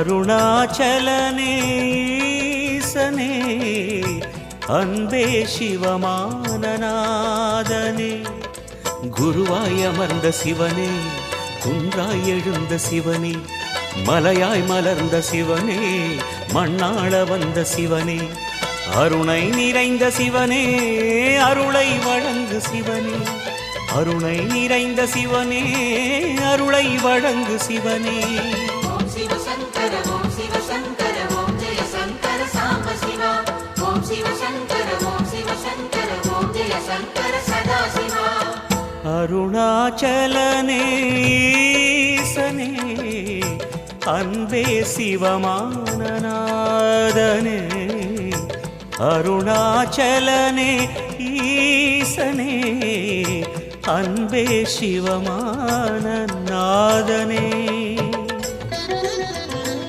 அருணாச்சலனே ஈசனே அன்பே சிவமானநாதனே குருவாய் அமர்ந்த சிவனே குன்றாய் எழுந்த சிவனே மலையாய் மலர்ந்த சிவனே மண்ணாள வந்த சிவனே அருணை நிறைந்த சிவனே அருளை வழங்கு சிவனே அருணை நிறைந்த சிவனே அருளை வழங்கு சிவனே ஓம் சிவ சங்கர ஓம் சிவ சங்கர ஓம் ஜெய சங்கர சாம்ப சிவா ஓம் சிவ சங்கர ஓம் சிவ சங்கர ஓம் ஜெய சங்கர சதா சிவா அருணாச்சலனே ஈசனே அன்பே சிவமானநாதனே அருணாச்சலனே ஈசனே அன்பே சிவமானநாதனே